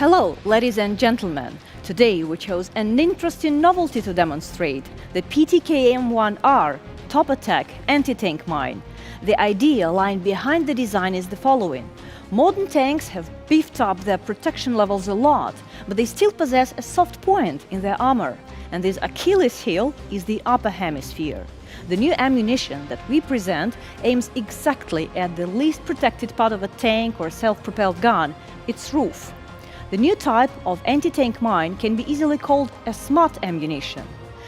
Hello, ladies and gentlemen. Today we chose an interesting novelty to demonstrate, the PTKM-1R top attack anti-tank mine. The idea lying behind the design is the following. Modern tanks have beefed up their protection levels a lot, but they still possess a soft point in their armor, and this Achilles heel is the upper hemisphere. The new ammunition that we present aims exactly at the least protected part of a tank or self-propelled gun, its roof. The new type of anti-tank mine can be easily called a smart ammunition.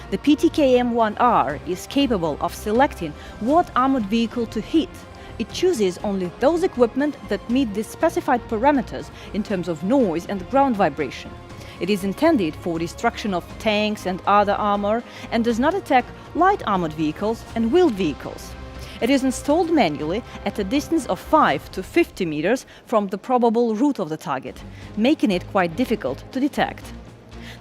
The PTKM-1R is capable of selecting what armored vehicle to hit. It chooses only those equipment that meet the specified parameters in terms of noise and ground vibration. It is intended for destruction of tanks and other armor and does not attack light armored vehicles and wheeled vehicles. It is installed manually at a distance of 5 to 50 meters from the probable route of the target, making it quite difficult to detect.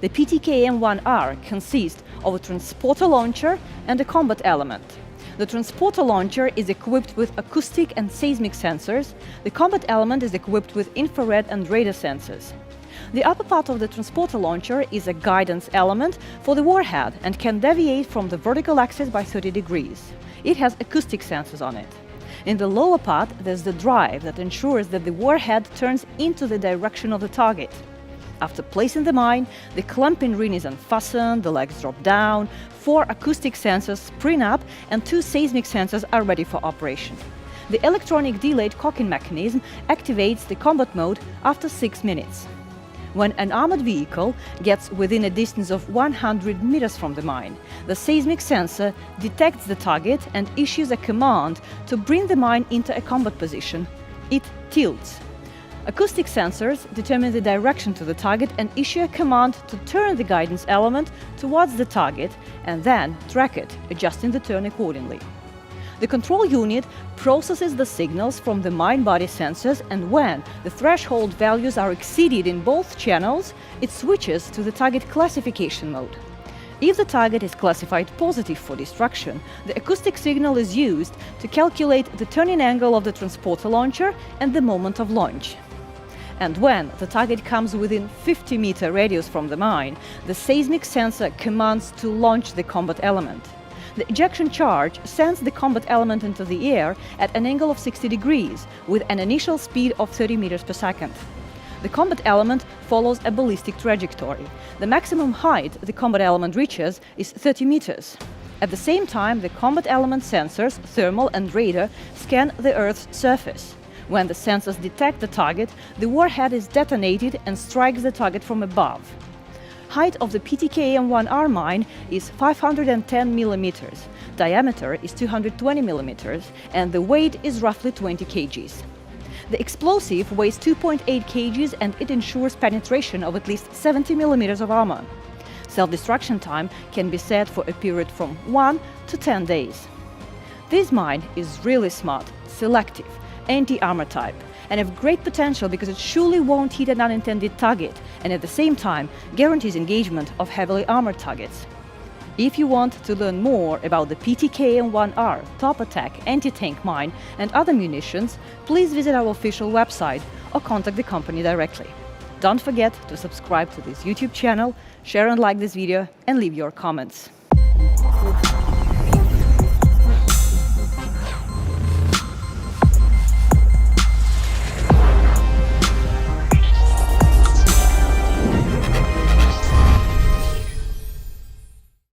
The PTKM-1R consists of a transporter launcher and a combat element. The transporter launcher is equipped with acoustic and seismic sensors. The combat element is equipped with infrared and radar sensors. The upper part of the transporter launcher is a guidance element for the warhead and can deviate from the vertical axis by 30 degrees. It has acoustic sensors on it. In the lower part, there's the drive that ensures that the warhead turns into the direction of the target. After placing the mine, the clamping ring is unfastened, the legs drop down, 4 acoustic sensors spring up, and 2 seismic sensors are ready for operation. The electronic delayed cocking mechanism activates the combat mode after 6 minutes. When an armored vehicle gets within a distance of 100 meters from the mine, the seismic sensor detects the target and issues a command to bring the mine into a combat position. It tilts. Acoustic sensors determine the direction to the target and issue a command to turn the guidance element towards the target and then track it, adjusting the turn accordingly. The control unit processes the signals from the mine body sensors, and when the threshold values are exceeded in both channels, it switches to the target classification mode. If the target is classified positive for destruction, the acoustic signal is used to calculate the turning angle of the transporter launcher and the moment of launch. And when the target comes within 50-meter radius from the mine, the seismic sensor commands to launch the combat element. The ejection charge sends the combat element into the air at an angle of 60 degrees, with an initial speed of 30 meters per second. The combat element follows a ballistic trajectory. The maximum height the combat element reaches is 30 meters. At the same time, the combat element sensors, thermal and radar, scan the Earth's surface. When the sensors detect the target, the warhead is detonated and strikes the target from above. Height of the PTKM-1R mine is 510 millimeters, diameter is 220 millimeters, and the weight is roughly 20 kgs. The explosive weighs 2.8 kgs and it ensures penetration of at least 70 millimeters of armor. Self-destruction time can be set for a period from 1 to 10 days. This mine is really smart, selective, anti-armor type, and have great potential because it surely won't hit an unintended target and at the same time guarantees engagement of heavily armored targets. If you want to learn more about the PTKM-1R top attack anti-tank mine and other munitions, please visit our official website or contact the company directly. Don't forget to subscribe to this YouTube channel, share and like this video, and leave your comments.